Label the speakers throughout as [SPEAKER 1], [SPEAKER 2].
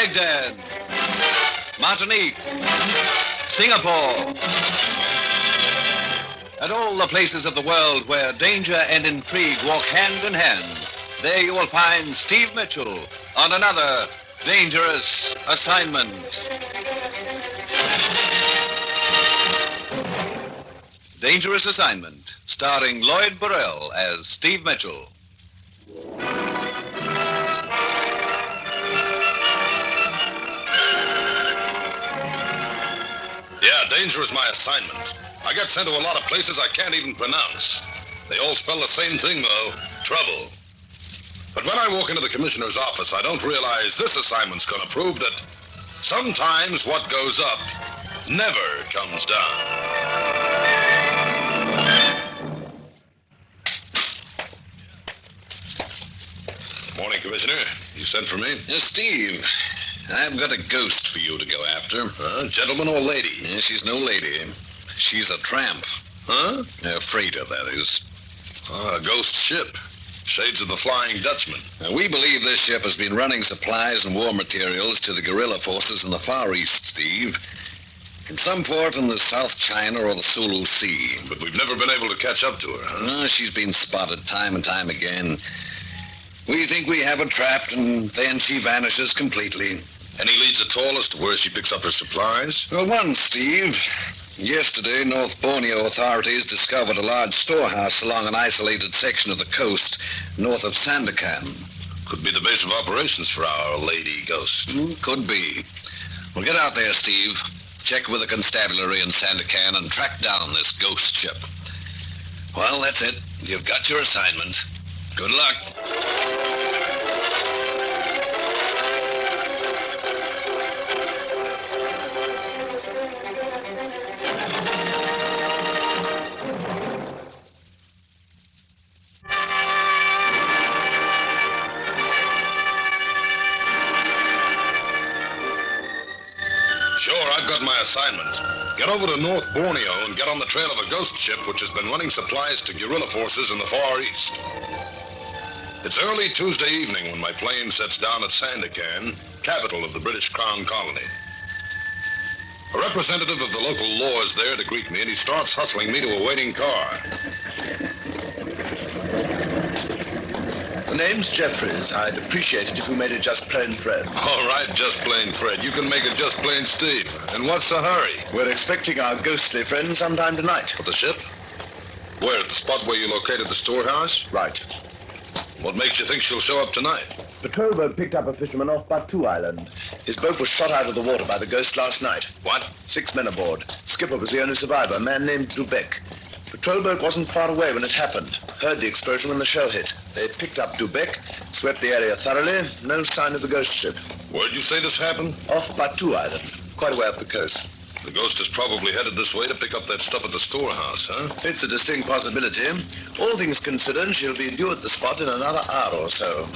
[SPEAKER 1] Baghdad, Martinique, Singapore, and all the places of the world where danger and intrigue walk hand in hand. There you will find Steve Mitchell on another dangerous assignment. Dangerous Assignment, starring Lloyd Burrell as Steve Mitchell.
[SPEAKER 2] Yeah, danger is my assignment. I get sent to a lot of places I can't even pronounce. They all spell the same thing, though, trouble. But when I walk into the commissioner's office, I don't realize this assignment's going to prove that sometimes what goes up never comes down. Morning, Commissioner. You sent for me?
[SPEAKER 3] Yes, Steve. I've got a ghost for you to go after.
[SPEAKER 2] Gentleman or lady?
[SPEAKER 3] Yeah, she's no lady. She's a tramp.
[SPEAKER 2] Huh?
[SPEAKER 3] A freighter, that is.
[SPEAKER 2] A ghost ship. Shades of the Flying Dutchman.
[SPEAKER 3] Now, we believe this ship has been running supplies and war materials to the guerrilla forces in the Far East, Steve. From some port in the South China or the Sulu Sea.
[SPEAKER 2] But we've never been able to catch up to her, huh?
[SPEAKER 3] No, she's been spotted time and time again. We think we have her trapped, and then she vanishes completely.
[SPEAKER 2] Any leads at all as to where she picks up her supplies?
[SPEAKER 3] Well, one, Steve. Yesterday, North Borneo authorities discovered a large storehouse along an isolated section of the coast north of Sandakan.
[SPEAKER 2] Could be the base of operations for our lady ghost.
[SPEAKER 3] Could be. Well, get out there, Steve. Check with the constabulary in Sandakan and track down this ghost ship. Well, that's it. You've got your assignment. Good luck.
[SPEAKER 2] Sure, I've got my assignment. Get over to North Borneo and get on the trail of a ghost ship which has been running supplies to guerrilla forces in the Far East. It's early Tuesday evening when my plane sets down at Sandakan, capital of the British Crown Colony. A representative of the local law is there to greet me, and he starts hustling me to a waiting car.
[SPEAKER 4] The name's Jeffries. I'd appreciate it if we made it just plain Fred.
[SPEAKER 2] All right, just plain Fred. You can make it just plain Steve. And what's the hurry?
[SPEAKER 4] We're expecting our ghostly friend sometime tonight.
[SPEAKER 2] For the ship? Where, at the spot where you located the storehouse?
[SPEAKER 4] Right.
[SPEAKER 2] What makes you think she'll show up tonight?
[SPEAKER 4] Patrol boat picked up a fisherman off Batu Island. His boat was shot out of the water by the ghost last night.
[SPEAKER 2] What?
[SPEAKER 4] 6 men aboard. Skipper was the only survivor, a man named Dubek. Patrol boat wasn't far away when it happened. Heard the explosion when the shell hit. They picked up Dubek, swept the area thoroughly. No sign of the ghost ship.
[SPEAKER 2] Where'd you say this happened?
[SPEAKER 4] Off Batu Island, quite a way up the coast.
[SPEAKER 2] The ghost is probably headed this way to pick up that stuff at the storehouse, huh?
[SPEAKER 4] It's a distinct possibility. All things considered, she'll be due at the spot in another hour or so.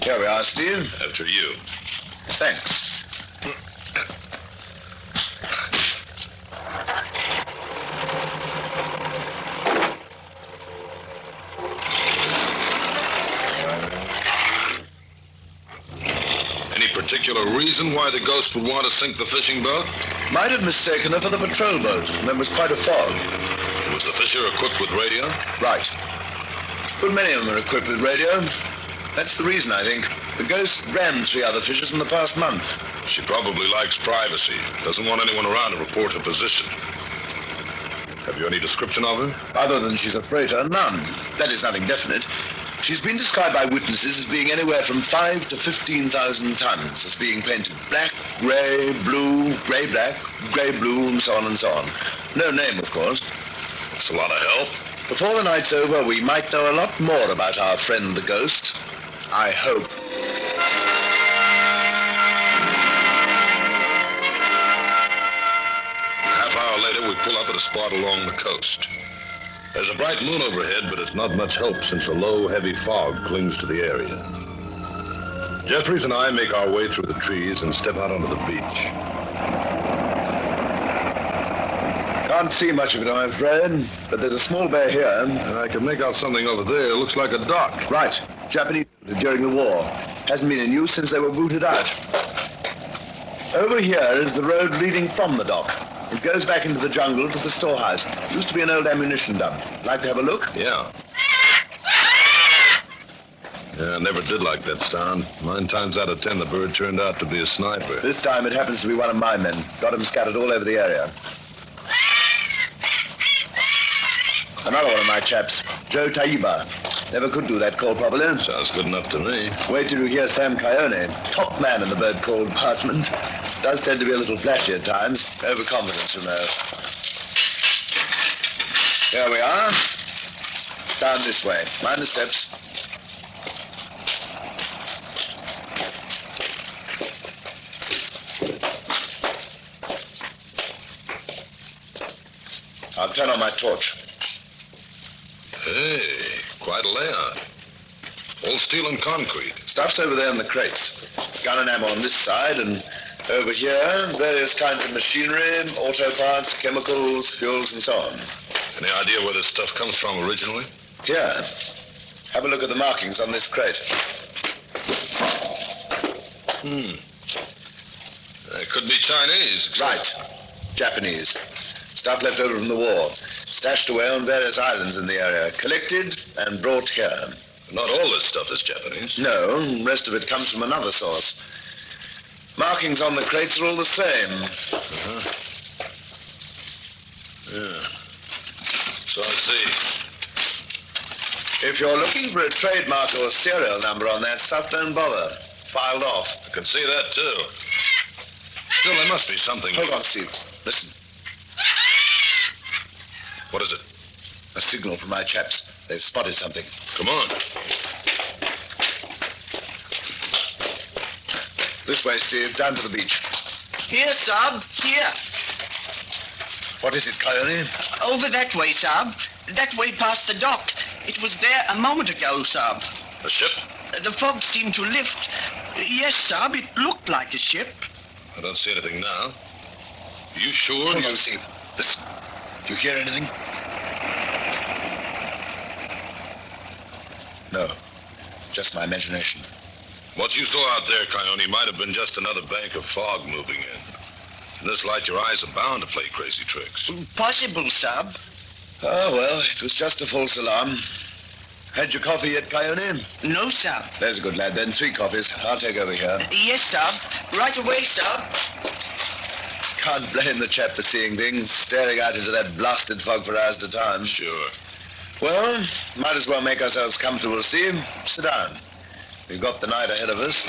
[SPEAKER 4] Here we are, Steve.
[SPEAKER 2] After you.
[SPEAKER 4] Thanks.
[SPEAKER 2] Particular reason why the ghost would want to sink the fishing boat?
[SPEAKER 4] Might have mistaken her for the patrol boat. There was quite a fog.
[SPEAKER 2] Was the fisher equipped with radio?
[SPEAKER 4] Right. But many of them are equipped with radio. That's the reason, I think. The ghost ran 3 other fishers in the past month.
[SPEAKER 2] She probably likes privacy. Doesn't want anyone around to report her position. Have you any description of her?
[SPEAKER 4] Other than she's a freighter, none. That is nothing definite. She's been described by witnesses as being anywhere from 5 to 15,000 tons, as being painted black, grey, blue, grey-black, grey-blue, and so on and so on. No name, of course.
[SPEAKER 2] That's a lot of help.
[SPEAKER 4] Before the night's over, we might know a lot more about our friend the ghost. I hope.
[SPEAKER 2] Half hour later, we pull up at a spot along the coast. There's a bright moon overhead, but it's not much help since a low, heavy fog clings to the area. Jeffries and I make our way through the trees and step out onto the beach.
[SPEAKER 4] Can't see much of it, I'm afraid, but there's a small bay here.
[SPEAKER 2] And I can make out something over there. It looks like a dock.
[SPEAKER 4] Right. Japanese during the war. Hasn't been in use since they were booted out. Over here is the road leading from the dock. It goes back into the jungle to the storehouse. Used to be an old ammunition dump. Like to have a look?
[SPEAKER 2] Yeah. Yeah, I never did like that sound. 9 times out of 10, the bird turned out to be a sniper.
[SPEAKER 4] This time it happens to be one of my men. Got him scattered all over the area. Another one of my chaps, Joe Taiba. Never could do that call properly.
[SPEAKER 2] Sounds good enough to me.
[SPEAKER 4] Wait till you hear Sam Coyote, top man in the bird call department. Does tend to be a little flashy at times. Overconfidence, you know. Here we are. Down this way. Mind the steps. I'll turn on my torch.
[SPEAKER 2] Hey, quite a layout. All steel and concrete.
[SPEAKER 4] Stuff's over there in the crates. Gun and ammo on this side, and over here, various kinds of machinery, auto parts, chemicals, fuels, and so on.
[SPEAKER 2] Any idea where this stuff comes from originally?
[SPEAKER 4] Here. Have a look at the markings on this crate.
[SPEAKER 2] It could be Chinese.
[SPEAKER 4] Right. Japanese. Stuff left over from the war. Stashed away on various islands in the area. Collected and brought here.
[SPEAKER 2] Not all this stuff is Japanese.
[SPEAKER 4] No, the rest of it comes from another source. Markings on the crates are all the same.
[SPEAKER 2] Yeah. So I see.
[SPEAKER 4] If you're looking for a trademark or a serial number on that stuff, don't bother. Filed off.
[SPEAKER 2] I can see that, too. Still, there must be something.
[SPEAKER 4] Hold on, Steve. Listen.
[SPEAKER 2] What is it?
[SPEAKER 4] A signal from my chaps. They've spotted something.
[SPEAKER 2] Come on.
[SPEAKER 4] This way, Steve. Down to the beach.
[SPEAKER 5] Here, Sab. Here.
[SPEAKER 4] What is it, Coyote?
[SPEAKER 5] Over that way, Sab. That way past the dock. It was there a moment ago, Sab.
[SPEAKER 2] A ship?
[SPEAKER 5] The fog seemed to lift. Yes, Sab, it looked like a ship.
[SPEAKER 2] I don't see anything now. Are you sure?
[SPEAKER 4] Hold on, Steve. Listen. Do you hear anything? No. Just my imagination.
[SPEAKER 2] What you saw out there, Coyote, might have been just another bank of fog moving in. In this light, your eyes are bound to play crazy tricks.
[SPEAKER 5] Possible, Sab.
[SPEAKER 4] Oh, well, it was just a false alarm. Had your coffee yet, Coyote?
[SPEAKER 5] No, Sab.
[SPEAKER 4] There's a good lad, then. 3 coffees. I'll take over here.
[SPEAKER 5] Yes, Sab. Right away, Sab.
[SPEAKER 4] Can't blame the chap for seeing things, staring out into that blasted fog for hours at a time.
[SPEAKER 2] Sure.
[SPEAKER 4] Well, might as well make ourselves comfortable, Steve. Sit down. We've got the night ahead of us.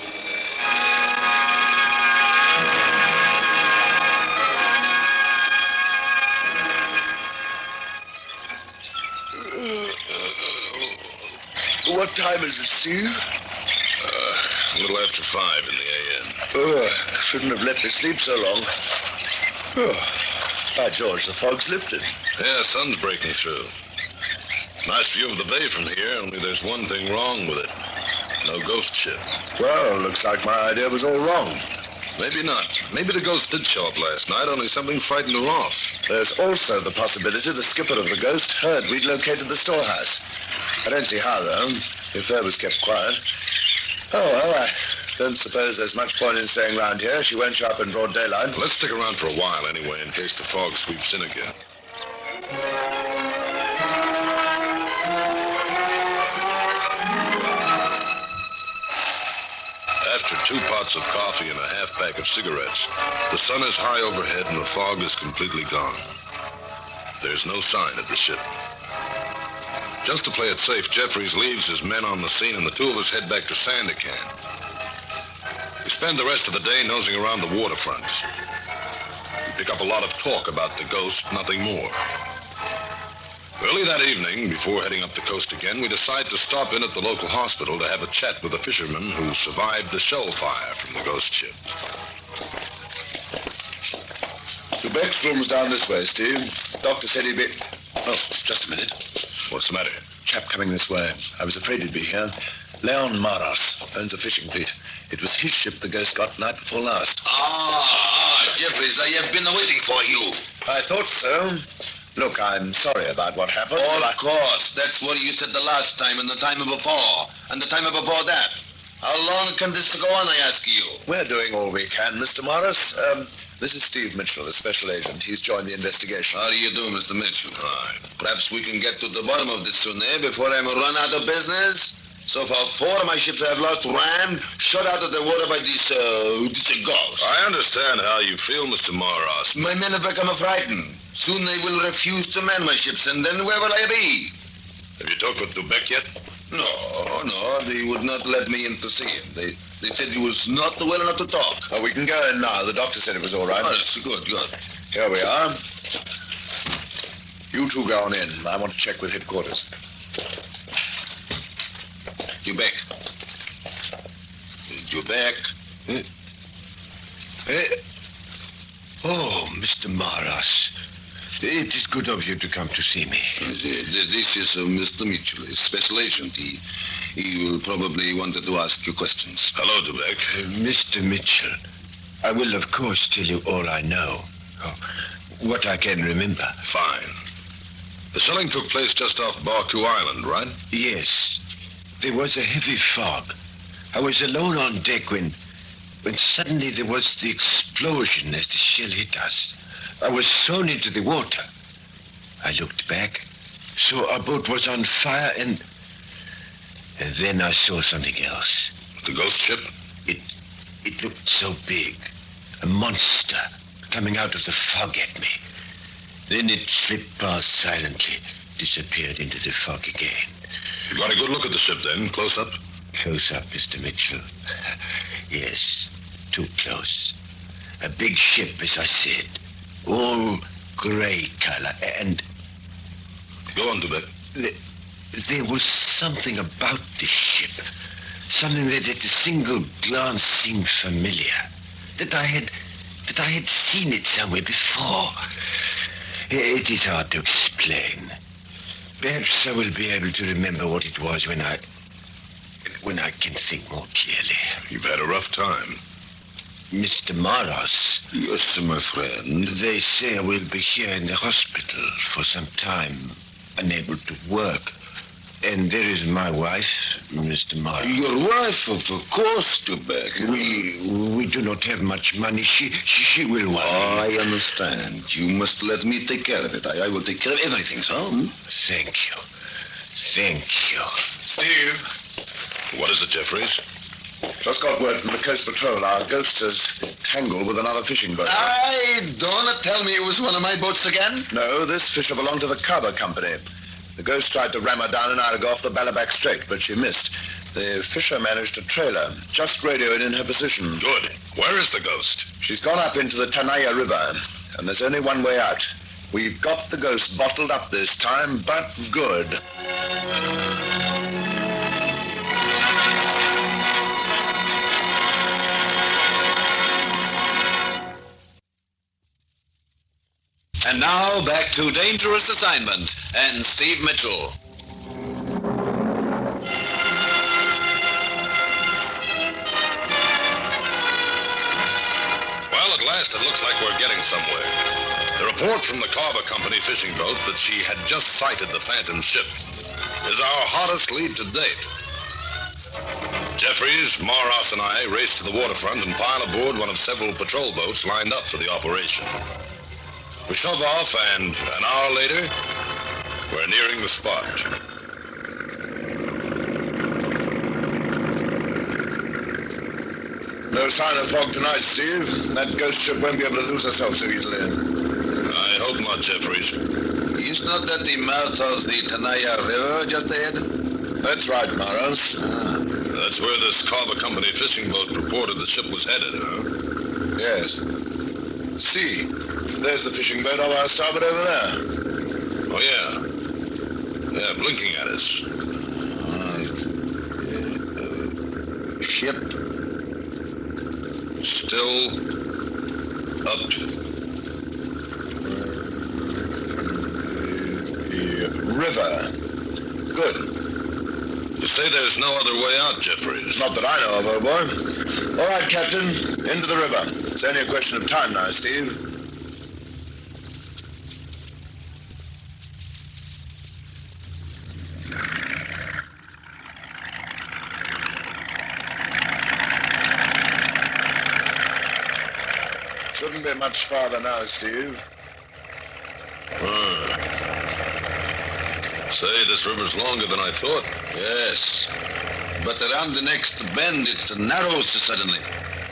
[SPEAKER 4] What time is it, Steve?
[SPEAKER 2] A little after 5 in the a.m.
[SPEAKER 4] Oh, shouldn't have let me sleep so long. Oh, by George, the fog's lifted.
[SPEAKER 2] Yeah, sun's breaking through. Nice view of the bay from here, only there's one thing wrong with it. No ghost ship.
[SPEAKER 4] Well, looks like my idea was all wrong.
[SPEAKER 2] Maybe not. Maybe the ghost did show up last night, only something frightened her off.
[SPEAKER 4] There's also the possibility the skipper of the Ghost heard we'd located the storehouse. I don't see how, though, if there was kept quiet. Oh, well, I don't suppose there's much point in staying round here. She won't show up in broad daylight.
[SPEAKER 2] Let's stick around for a while anyway, in case the fog sweeps in again. After 2 pots of coffee and a half pack of cigarettes, the sun is high overhead and the fog is completely gone. There's no sign of the ship. Just to play it safe, Jeffries leaves his men on the scene and the 2 of us head back to Sandakan. We spend the rest of the day nosing around the waterfront. We pick up a lot of talk about the ghost, nothing more. Early that evening, before heading up the coast again, we decide to stop in at the local hospital to have a chat with a fisherman who survived the shell fire from the ghost ship.
[SPEAKER 4] The Beck's room's down this way, Steve. Doctor said he'd be... Oh, just a minute.
[SPEAKER 2] What's the matter?
[SPEAKER 4] Chap coming this way. I was afraid he'd be here. Leon Maras owns a fishing fleet. It was his ship the ghost got night before last.
[SPEAKER 3] Jeffries, I have been waiting for you.
[SPEAKER 4] I thought so. Look, I'm sorry about what happened.
[SPEAKER 3] Of course. That's what you said the last time and the time before. And the time before that. How long can this go on, I ask you?
[SPEAKER 4] We're doing all we can, Mr. Morris. This is Steve Mitchell, a special agent. He's joined the investigation.
[SPEAKER 3] How do you do, Mr. Mitchell? Perhaps we can get to the bottom of this soon, before I'm run out of business? So far, 4 of my ships have lost, rammed, shot out of the water by this ghost.
[SPEAKER 2] I understand how you feel, Mr. Morris.
[SPEAKER 3] My men have become frightened. Soon they will refuse to man my ships, and then where will I be?
[SPEAKER 2] Have you talked with Dubeck yet?
[SPEAKER 3] No, they would not let me in to see him. They said he was not well enough to talk.
[SPEAKER 4] Oh, we can go in now. The doctor said it was all right.
[SPEAKER 3] Oh, that's good.
[SPEAKER 4] Here we are. You two go on in. I want to check with headquarters.
[SPEAKER 3] Dubeck.
[SPEAKER 6] Oh, Mr. Morris. It is good of you to come to see me.
[SPEAKER 3] This is Mr. Mitchell, a special agent. He will probably want to ask you questions.
[SPEAKER 2] Hello, Dubeck.
[SPEAKER 6] Mr. Mitchell, I will, of course, tell you all I know. What I can remember.
[SPEAKER 2] Fine. The shelling took place just off Barku Island, right?
[SPEAKER 6] Yes. There was a heavy fog. I was alone on deck when suddenly there was the explosion as the shell hit us. I was thrown into the water. I looked back, saw our boat was on fire, and then I saw something else.
[SPEAKER 2] The ghost ship?
[SPEAKER 6] It looked so big, a monster coming out of the fog at me. Then it slipped past silently, disappeared into the fog again.
[SPEAKER 2] You got a good look at the ship then, close up?
[SPEAKER 6] Close up, Mr. Mitchell. Yes, too close. A big ship, as I said. All gray color, and...
[SPEAKER 2] Go on, Dubeck.
[SPEAKER 6] There was something about the ship. Something that at a single glance seemed familiar. That I had seen it somewhere before. It is hard to explain. Perhaps I will be able to remember what it was when I can think more clearly.
[SPEAKER 2] You've had a rough time.
[SPEAKER 6] Mr. Morris.
[SPEAKER 3] Yes, my friend.
[SPEAKER 6] They say I will be here in the hospital for some time, unable to work. And there is my wife, Mr. Morris.
[SPEAKER 3] Your wife, of course, Dubeck.
[SPEAKER 6] We do not have much money. She will work.
[SPEAKER 3] I understand. You must let me take care of it. I will take care of everything, so?
[SPEAKER 6] Thank you. Thank you.
[SPEAKER 4] Steve.
[SPEAKER 2] What is it, Jeffries?
[SPEAKER 4] Just got word from the Coast Patrol. Our ghost has tangled with another fishing boat.
[SPEAKER 3] Don't tell me it was one of my boats again.
[SPEAKER 4] No, this fisher belonged to the Carver Company. The ghost tried to ram her down an hour ago off the Ballaback Strait, but she missed. The fisher managed to trail her, just radioed in her position.
[SPEAKER 2] Good. Where is the ghost?
[SPEAKER 4] She's gone up into the Tanaya River, and there's only one way out. We've got the ghost bottled up this time, but good.
[SPEAKER 1] And now back to Dangerous Assignment and Steve Mitchell.
[SPEAKER 2] Well, at last it looks like we're getting somewhere. The report from the Carver Company fishing boat that she had just sighted the Phantom ship is our hottest lead to date. Jeffries, Morris, and I race to the waterfront and pile aboard one of several patrol boats lined up for the operation. We shove off, and an hour later, we're nearing the spot.
[SPEAKER 4] No sign of fog tonight, Steve. That ghost ship won't be able to lose herself so easily.
[SPEAKER 2] I hope not, Jeffries.
[SPEAKER 3] Is not that the mouth of the Tanaya River just ahead?
[SPEAKER 4] That's right, Morris.
[SPEAKER 2] That's where this Carver Company fishing boat reported the ship was headed, huh?
[SPEAKER 4] Yes. See, there's the fishing boat on our starboard over there.
[SPEAKER 2] Oh, yeah. Yeah, blinking at us.
[SPEAKER 3] Ship.
[SPEAKER 2] Still up.
[SPEAKER 4] River. Good.
[SPEAKER 2] You say there's no other way out, Jeffries.
[SPEAKER 4] Not that I know of, old boy. All right, Captain. Into the river. It's only a question of time now, Steve. Couldn't be much farther now, Steve.
[SPEAKER 2] Say, this river's longer than I thought.
[SPEAKER 3] Yes. But around the next bend, it narrows suddenly.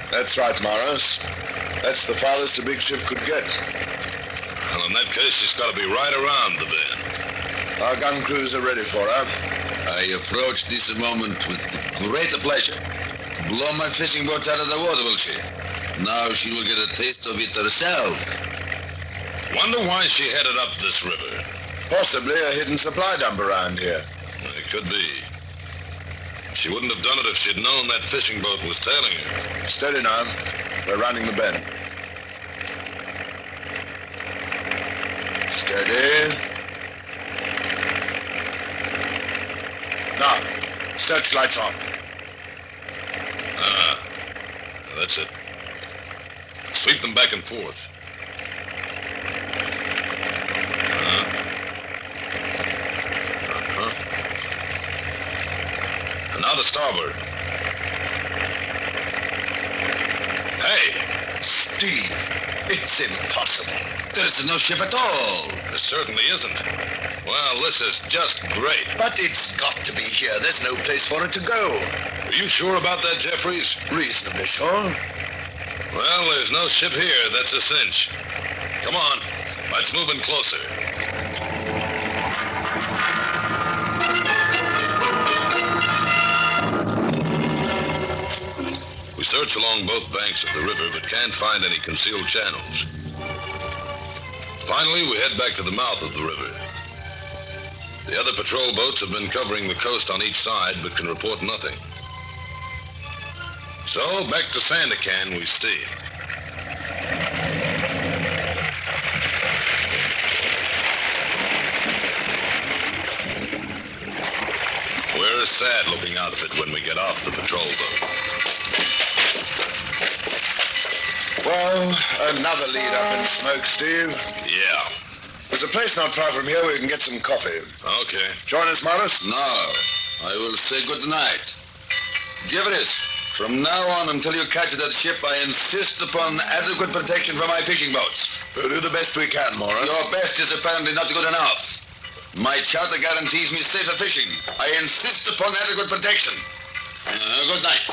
[SPEAKER 4] That's right, Morris. That's the farthest a big ship could get.
[SPEAKER 2] Well, in that case, she's got to be right around the bend.
[SPEAKER 4] Our gun crews are ready for her.
[SPEAKER 3] I approach this moment with great pleasure. Blow my fishing boats out of the water, will she? Now she will get a taste of it herself.
[SPEAKER 2] Wonder why she headed up this river.
[SPEAKER 4] Possibly a hidden supply dump around here.
[SPEAKER 2] It could be. She wouldn't have done it if she'd known that fishing boat was tailing her.
[SPEAKER 4] Steady now. We're rounding the bend. Steady. Now, searchlights on.
[SPEAKER 2] That's it. Sweep them back and forth. And now the starboard. Hey!
[SPEAKER 4] Steve, it's impossible.
[SPEAKER 3] There's no ship at all.
[SPEAKER 2] There certainly isn't. Well, this is just great.
[SPEAKER 4] But it's got to be here. There's no place for it to go.
[SPEAKER 2] Are you sure about that, Jeffries?
[SPEAKER 4] Reasonably sure.
[SPEAKER 2] Well, there's no ship here, that's a cinch. Come on, let's move in closer. We search along both banks of the river, but can't find any concealed channels. Finally, we head back to the mouth of the river. The other patrol boats have been covering the coast on each side, but can report nothing. So, back to Sandakan we steam. We're a sad-looking outfit when we get off the patrol boat.
[SPEAKER 4] Well, another lead up in smoke, Steve.
[SPEAKER 2] Yeah.
[SPEAKER 4] There's a place not far from here where we can get some coffee.
[SPEAKER 2] Okay.
[SPEAKER 4] Join us, Morris?
[SPEAKER 3] No. I will say good night. Jeffries, from now on until you catch that ship, I insist upon adequate protection for my fishing boats.
[SPEAKER 4] We'll do the best we can, Morris.
[SPEAKER 3] Your best is apparently not good enough. My charter guarantees me safer fishing. I insist upon adequate protection. Good night.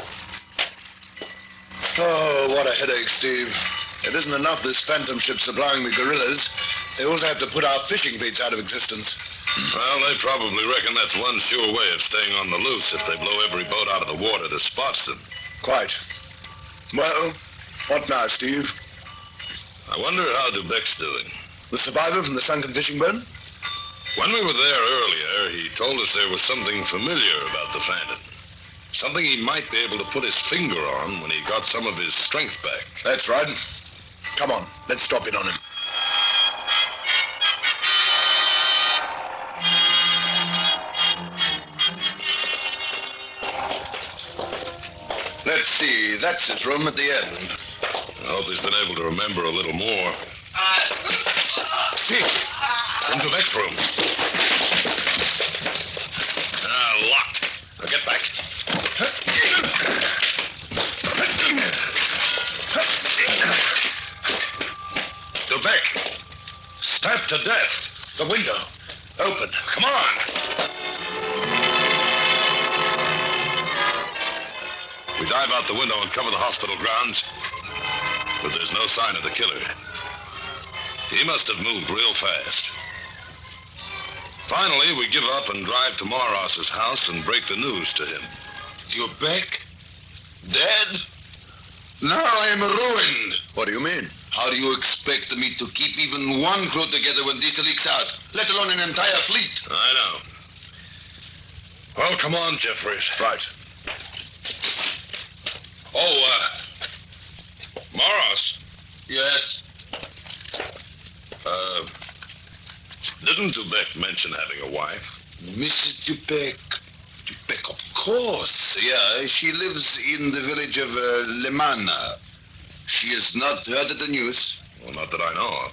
[SPEAKER 4] Oh, what a headache, Steve. It isn't enough this phantom ship supplying the guerrillas. They also have to put our fishing fleets out of existence.
[SPEAKER 2] Well, they probably reckon that's one sure way of staying on the loose if they blow every boat out of the water that spots them.
[SPEAKER 4] Quite. Well, what now, Steve?
[SPEAKER 2] I wonder how Dubek's doing.
[SPEAKER 4] The survivor from the sunken fishing boat?
[SPEAKER 2] When we were there earlier, he told us there was something familiar about the Phantom. Something he might be able to put his finger on when he got some of his strength back.
[SPEAKER 4] That's right. Come on, let's drop in on him. Let's see, that's his room at the end.
[SPEAKER 2] I hope he's been able to remember a little more.
[SPEAKER 4] Steve,
[SPEAKER 2] Into the next room. Locked. Now get back. Dubek. Stabbed to death.
[SPEAKER 4] the window. Open.
[SPEAKER 2] Come on. We dive out the window and cover the hospital grounds, but there's no sign of the killer. He must have moved real fast. Finally, we give up and drive to Moros's house and break the news to him.
[SPEAKER 3] You're back? Dead? Now I am ruined.
[SPEAKER 4] What do you mean?
[SPEAKER 3] How do you expect me to keep even one crew together when this leaks out, let alone an entire fleet?
[SPEAKER 2] I know. Well, come on, Jeffries.
[SPEAKER 4] Right.
[SPEAKER 2] Oh, Moros.
[SPEAKER 3] Yes.
[SPEAKER 2] Didn't Dubek mention having a wife?
[SPEAKER 3] Mrs. Dubek. Dubek, of course. Yeah, she lives in the village of Lemana. She has not heard of the news.
[SPEAKER 2] Well, not that I know of.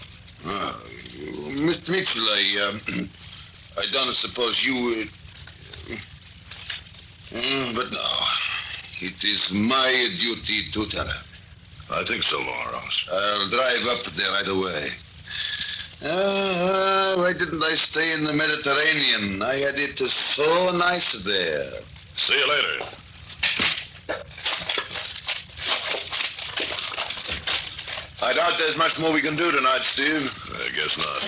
[SPEAKER 3] Mr. Mitchell, I don't suppose you would... but no, it is my duty to tell her.
[SPEAKER 2] I think so, Morros.
[SPEAKER 4] I'll drive up there right away. Why didn't I stay in the Mediterranean? I had it so nice there.
[SPEAKER 2] See you later.
[SPEAKER 4] I doubt there's much more we can do tonight, Steve.
[SPEAKER 2] I guess not.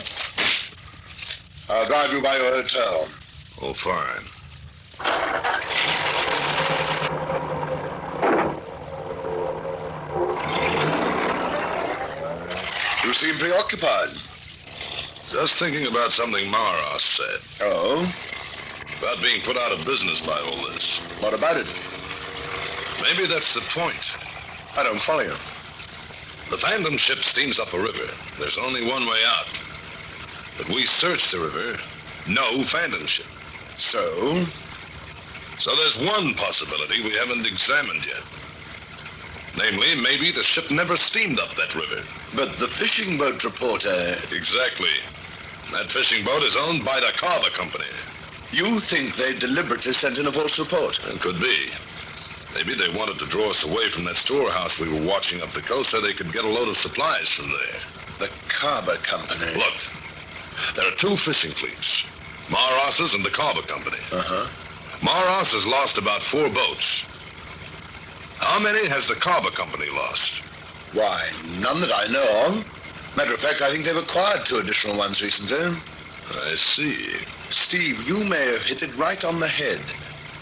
[SPEAKER 4] I'll drive you by your hotel.
[SPEAKER 2] Oh, fine.
[SPEAKER 4] You seem preoccupied.
[SPEAKER 2] Just thinking about something Morros said.
[SPEAKER 4] Oh?
[SPEAKER 2] About being put out of business by all this.
[SPEAKER 4] What about it?
[SPEAKER 2] Maybe that's the point.
[SPEAKER 4] I don't follow you.
[SPEAKER 2] The Phantom ship steams up a river. There's only one way out. But we search the river. No Phantom ship.
[SPEAKER 4] So?
[SPEAKER 2] So there's one possibility we haven't examined yet. Namely, maybe the ship never steamed up that river.
[SPEAKER 4] But the fishing boat reporter...
[SPEAKER 2] Exactly. That fishing boat is owned by the Carver Company.
[SPEAKER 4] You think they deliberately sent in a false report?
[SPEAKER 2] It could be. Maybe they wanted to draw us away from that storehouse we were watching up the coast so they could get a load of supplies from there.
[SPEAKER 4] The Carver Company.
[SPEAKER 2] Look, there are two fishing fleets. Moros's and the Carver Company.
[SPEAKER 4] Uh-huh.
[SPEAKER 2] Moros has lost about 4 boats. How many has the Carver Company lost?
[SPEAKER 4] Why, none that I know of. Matter of fact, I think they've acquired 2 additional ones recently.
[SPEAKER 2] I see.
[SPEAKER 4] Steve, you may have hit it right on the head.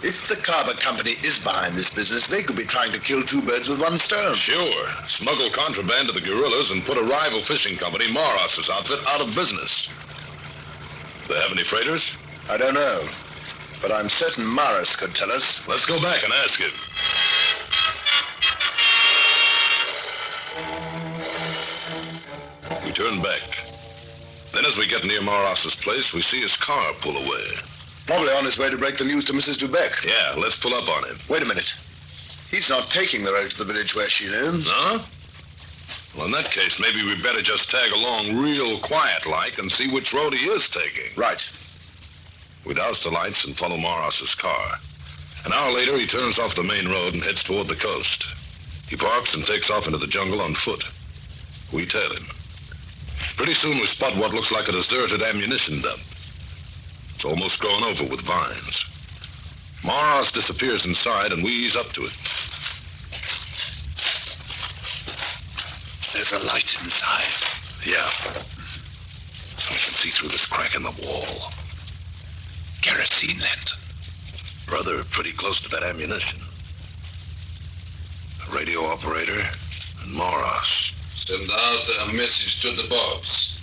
[SPEAKER 4] If the Carver Company is behind this business, they could be trying to kill 2 birds with one stone.
[SPEAKER 2] Sure. Smuggle contraband to the guerrillas and put a rival fishing company, Moros's outfit, out of business. They have any freighters?
[SPEAKER 4] I don't know. But I'm certain Morris could tell us.
[SPEAKER 2] Let's go back and ask him. We turn back. Then as we get near Moros's place, we see his car pull away.
[SPEAKER 4] Probably on his way to break the news to Mrs. Dubeck.
[SPEAKER 2] Yeah, let's pull up on him.
[SPEAKER 4] Wait a minute. He's not taking the road to the village where she lives.
[SPEAKER 2] Huh? Well, in that case, maybe we better just tag along real quiet-like and see which road he is taking.
[SPEAKER 4] Right.
[SPEAKER 2] We douse the lights and follow Moros's car. An hour later, he turns off the main road and heads toward the coast. He parks and takes off into the jungle on foot. We tail him. Pretty soon we spot what looks like a deserted ammunition dump. It's almost grown over with vines. Moros disappears inside and we ease up to it.
[SPEAKER 4] There's a light inside.
[SPEAKER 2] Yeah. We can see through this crack in the wall.
[SPEAKER 4] Kerosene lantern.
[SPEAKER 2] Brother, pretty close to that ammunition. A radio operator and Moros.
[SPEAKER 3] Send out a message to the boats.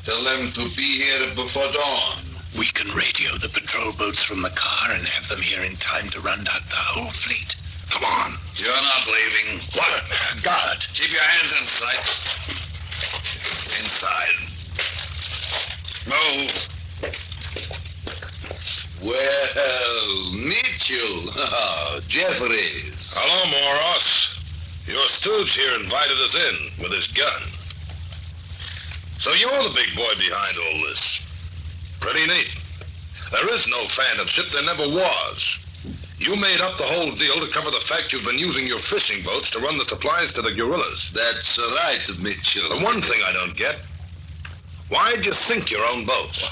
[SPEAKER 3] Tell them to be here before dawn.
[SPEAKER 4] We can radio the patrol boats from the car and have them here in time to run out the whole fleet.
[SPEAKER 2] Come on.
[SPEAKER 3] You're not leaving.
[SPEAKER 2] What?
[SPEAKER 4] Guard.
[SPEAKER 3] Keep your hands inside. Inside. Move. Well, Mitchell. Oh, Jeffries.
[SPEAKER 2] Hello, Moros. Your stooge here invited us in with his gun. So you're the big boy behind all this. Pretty neat. There is no Phantom ship. There never was. You made up the whole deal to cover the fact you've been using your fishing boats to run the supplies to the guerrillas.
[SPEAKER 3] That's right, Mitchell.
[SPEAKER 2] The one thing I don't get, why'd you sink your own boats?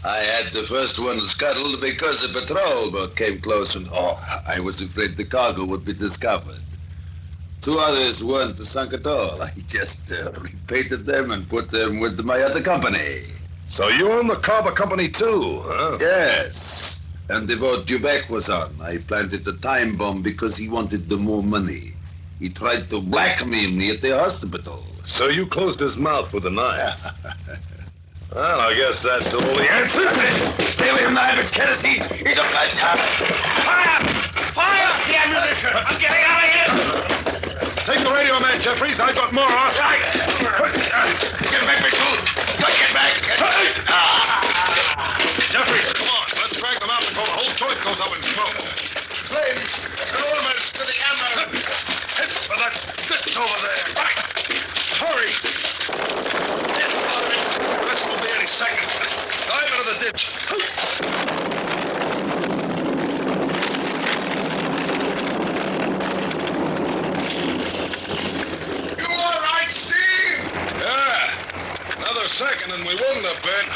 [SPEAKER 3] I had the first one scuttled because a patrol boat came close and, I was afraid the cargo would be discovered. 2 others weren't sunk at all. I just repainted them and put them with my other company.
[SPEAKER 2] So you own the Carver Company too, huh?
[SPEAKER 3] Yes. And the boat Dubeck was on. I planted the time bomb because he wanted the more money. He tried to blackmail me at the hospital.
[SPEAKER 2] So you closed his mouth with a knife. Well, I guess that's all the answer.
[SPEAKER 6] Stay away from the knife, kerosene. He's a bad top. Fire! Fire the ammunition! I'm getting out of here!
[SPEAKER 2] Take the radio man, Jeffries. I've got more off.
[SPEAKER 6] Right! Get back, Mitchell! Get back!
[SPEAKER 2] Jeffries, come on. Let's drag them out before the whole joint goes up in smoke.
[SPEAKER 4] Flames! Enormous to the ammo!
[SPEAKER 2] Head for that ditch over there. Right. Hurry. This will be any second. Dive into the ditch. second and we wouldn't have been.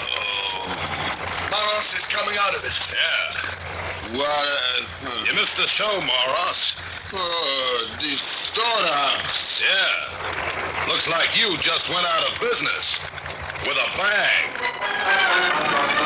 [SPEAKER 4] Moros is coming out of it.
[SPEAKER 2] Yeah.
[SPEAKER 4] Well,
[SPEAKER 2] You missed the show, Moros.
[SPEAKER 4] the storehouse.
[SPEAKER 2] Yeah. Looks like you just went out of business. With a bang.